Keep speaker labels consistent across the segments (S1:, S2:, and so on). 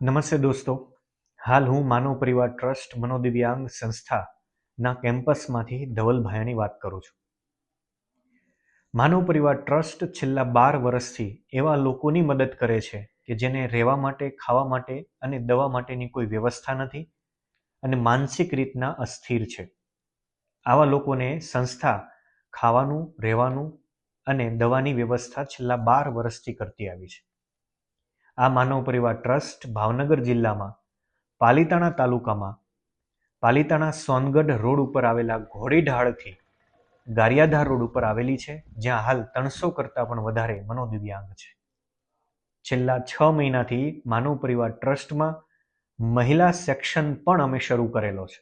S1: નમસ્તે દોસ્તો. હાલ હું માનવ પરિવાર ટ્રસ્ટ મનોદિવ્યાંગ સંસ્થાના કેમ્પસમાંથી ધવલ ભાયાની વાત કરું છું. માનવ પરિવાર ટ્રસ્ટ છેલ્લા 12 વર્ષથી એવા લોકોની મદદ કરે છે કે જેને રહેવા માટે, ખાવા માટે અને દવા માટેની કોઈ વ્યવસ્થા નથી અને માનસિક રીતના અસ્થિર છે. આવા લોકોને સંસ્થા ખાવાનું, રહેવાનું અને દવાની વ્યવસ્થા છેલ્લા 12 વર્ષથી કરતી આવી છે. આ માનવ પરિવાર ટ્રસ્ટ ભાવનગર જિલ્લામાં પાલીતાણા તાલુકામાં પાલીતાણા સોનગઢ રોડ ઉપર આવેલા ઘોડીઢાળથી ગારિયાધાર રોડ ઉપર આવેલી છે, જ્યાં હાલ 300 કરતાં પણ વધારે મનોદિવ્યાંગ છે. છેલ્લા 6 મહિનાથી માનવ પરિવાર ટ્રસ્ટમાં મહિલા સેક્શન પણ અમે શરૂ કરેલો છે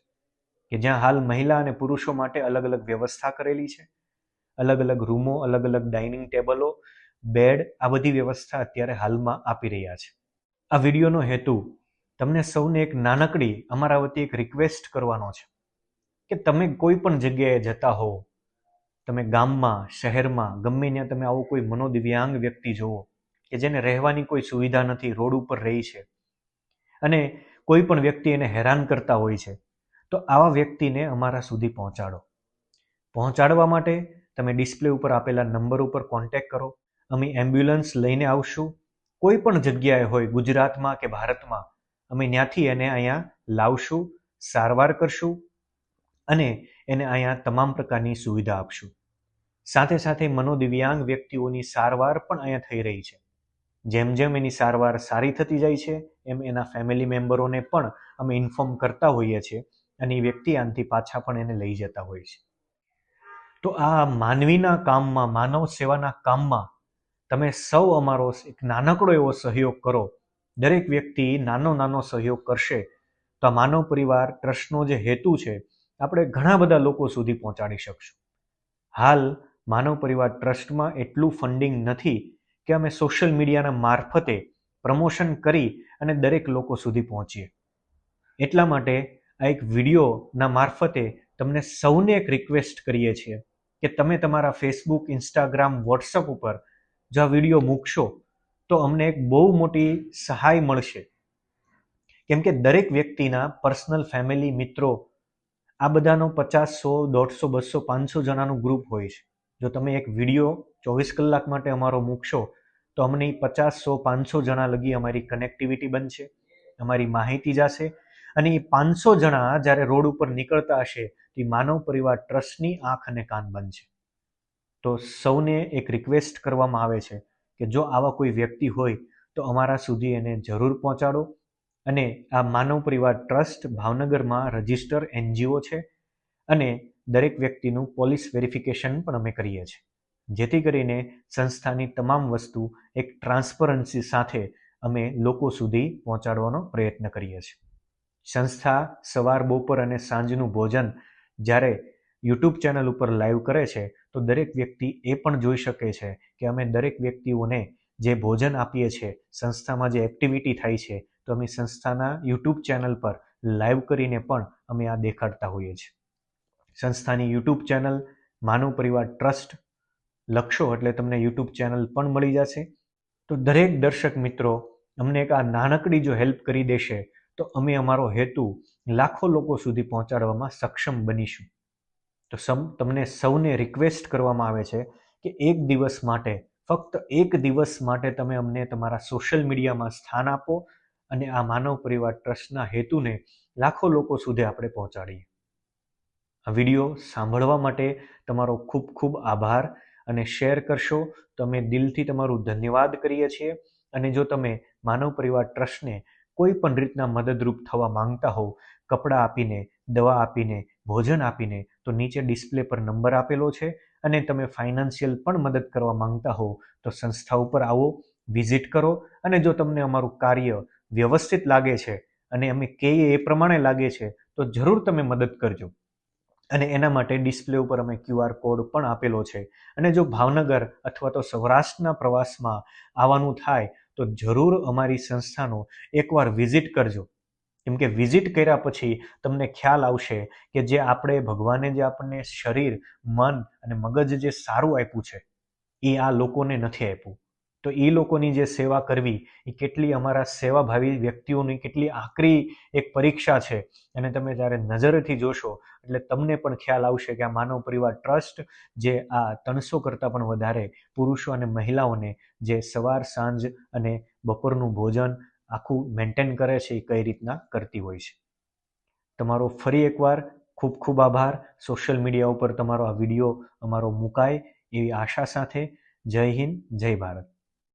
S1: કે જ્યાં હાલ મહિલા અને પુરુષો માટે અલગ અલગ વ્યવસ્થા કરેલી છે. અલગ અલગ રૂમો, અલગ અલગ ડાઇનિંગ ટેબલો, બેડ, આ બધી વ્યવસ્થા અત્યારે હાલમાં આપી રહ્યા છે. આ વિડીયોનો હેતુ તમને સૌને એક નાનકડી અમારા વતી એક રિક્વેસ્ટ કરવાનો છે કે તમે કોઈ પણ જગ્યાએ જતા હો, તમે ગામમાં, શહેરમાં, ગમે ત્યાં તમે આવો કોઈ મનોદિવ્યાંગ વ્યક્તિ જુઓ કે જેને રહેવાની કોઈ સુવિધા નથી, રોડ ઉપર રહી છે અને કોઈ પણ વ્યક્તિ એને હેરાન કરતા હોય છે, તો આવા વ્યક્તિને અમારા સુધી પહોંચાડવા માટે તમે ડિસ્પ્લે ઉપર આપેલા નંબર ઉપર કોન્ટેક્ટ કરો. અમે એમ્બ્યુલન્સ લઈને આવશું. કોઈ પણ જગ્યાએ હોય, ગુજરાતમાં કે ભારતમાં, અમે ત્યાંથી એને અહીંયા લાવશું, સારવાર કરશું અને એને અહીંયા તમામ પ્રકારની સુવિધા આપશું. સાથે સાથે મનોદિવ્યાંગ વ્યક્તિઓની સારવાર પણ અહીંયા થઈ રહી છે. જેમ જેમ એની સારવાર સારી થતી જાય છે એમ એના ફેમિલી મેમ્બરોને પણ અમે ઇન્ફોર્મ કરતા હોઈએ છીએ અને એ વ્યક્તિ આનાથી પાછા પણ એને લઈ જતા હોય છે. તો આ માનવીના કામમાં, માનવ સેવાના કામમાં તમે સૌ અમારો એક નાનકડો એવો સહયોગ કરો. દરેક વ્યક્તિ નાનો સહયોગ કરશે તો આ માનવ પરિવાર ટ્રસ્ટનો જે હેતુ છે આપણે ઘણા બધા લોકો સુધી પહોંચાડી શકશું. હાલ માનવ પરિવાર ટ્રસ્ટમાં એટલું ફંડિંગ નથી કે અમે સોશિયલ મીડિયાના મારફતે પ્રમોશન કરી અને દરેક લોકો સુધી પહોંચીએ. એટલા માટે આ એક વિડીયોના મારફતે તમને સૌને એક રિક્વેસ્ટ કરીએ છીએ કે તમે તમારા ફેસબુક, ઇન્સ્ટાગ્રામ, વોટ્સઅપ ઉપર જો આ વિડીયો મૂકશો તો અમને એક બહુ મોટી સહાય મળશે. કેમ કે દરેક વ્યક્તિના પર્સનલ ફેમિલી, મિત્રો, આ બધાનો 50, 100, 150, 200, 500 જણાનું ગ્રુપ હોય છે. જો તમે એક વિડીયો 24 કલાક માટે અમારો મૂકશો તો અમને 50, 100, 500 જણા લગી અમારી કનેક્ટિવિટી બનશે, અમારી માહિતી જશે અને એ 500 જણા જ્યારે રોડ ઉપર નીકળતા હશે તે માનવ પરિવાર ટ્રસ્ટની આંખ અને કાન બનશે. તો સૌને એક રિક્વેસ્ટ કરવામાં આવે છે કે જો આવા કોઈ વ્યક્તિ હોય તો અમારા સુધી એને જરૂર પહોંચાડો. અને આ માનવ પરિવાર ટ્રસ્ટ ભાવનગરમાં રજિસ્ટર NGO છે અને દરેક વ્યક્તિનું પોલીસ વેરિફિકેશન પણ અમે કરીએ છીએ, જેથી કરીને સંસ્થાની તમામ વસ્તુ એક ટ્રાન્સપરન્સી સાથે અમે લોકો સુધી પહોંચાડવાનો પ્રયત્ન કરીએ છીએ. સંસ્થા સવાર, બપોર અને સાંજનું ભોજન જ્યારે યુટ્યુબ ચેનલ ઉપર લાઈવ કરે છે તો દરેક વ્યક્તિ એ પણ જોઈ શકે છે કે અમે દરેક વ્યક્તિઓને જે ભોજન આપીએ છીએ, સંસ્થામાં જે એક્ટિવિટી થાય છે, તો અમે સંસ્થાના યુટ્યુબ ચેનલ પર લાઈવ કરીને પણ અમે આ દેખાડતા હોઈએ છીએ. સંસ્થાની યુટ્યુબ ચેનલ માનવ પરિવાર ટ્રસ્ટ લખશો એટલે તમને યુટ્યુબ ચેનલ પણ મળી જશે. તો દરેક દર્શક મિત્રો અમને એક આ નાનકડી જો હેલ્પ કરી દેશે તો અમે અમારો હેતુ લાખો લોકો સુધી પહોંચાડવામાં સક્ષમ બનીશું. તો તમને સૌને રિક્વેસ્ટ કરવામાં આવે છે કે એક દિવસ માટે, ફક્ત એક દિવસ માટે તમે અમને તમારા સોશિયલ મીડિયામાં સ્થાન આપો અને આ માનવ પરિવાર ટ્રસ્ટના હેતુને લાખો લોકો સુધી આપણે પહોંચાડીએ. આ વિડીયો સાંભળવા માટે તમારો ખૂબ ખૂબ આભાર અને શેર કરશો તો અમે દિલથી તમારું ધન્યવાદ કરીએ છીએ. અને જો તમે માનવ પરિવાર ટ્રસ્ટને કોઈ પણ રીતના મદદરૂપ થવા માંગતા હો, કપડાં આપીને, દવા આપીને, ભોજન આપીને, તો નીચે ડિસ્પ્લે પર નંબર આપેલો છે. અને તમે ફાઇનાન્શિયલ પણ મદદ કરવા માંગતા હો તો સંસ્થા ઉપર આવો, વિઝિટ કરો અને જો તમને અમારું કાર્ય વ્યવસ્થિત લાગે છે અને અમે કહીએ એ પ્રમાણે લાગે છે તો જરૂર તમે મદદ કરજો. અને એના માટે ડિસ્પ્લે ઉપર અમે QR કોડ પણ આપેલો છે. અને જો ભાવનગર અથવા તો સૌરાષ્ટ્રના પ્રવાસમાં આવવાનું થાય તો જરૂર અમારી સંસ્થાનો એકવાર વિઝિટ કરજો. કેમ કે વિઝિટ કર્યા પછી તમને ખ્યાલ આવશે કે જે આપણે ભગવાને જે આપણને શરીર, મન અને મગજ જે સારું આપ્યું છે એ આ લોકોને નથી આપ્યું. તો એ લોકોની જે સેવા કરવી એ કેટલી અમારા સેવાભાવી વ્યક્તિઓની કેટલી આકરી એક પરીક્ષા છે. અને તમે જ્યારે નજરેથી જોશો એટલે તમને પણ ખ્યાલ આવશે કે આ માનવ પરિવાર ટ્રસ્ટ જે આ 300 કરતાં પણ વધારે પુરુષો અને મહિલાઓને જે સવાર સાંજ અને બપોરનું ભોજન આખું મેન્ટેન કરે છે એ કઈ રીતના કરતી હોય છે. તમારો ફરી એકવાર ખૂબ ખૂબ આભાર. સોશિયલ મીડિયા ઉપર તમારો આ વિડીયો અમારો મુકાય એવી આશા સાથે. જય હિન્દ, જય ભારત.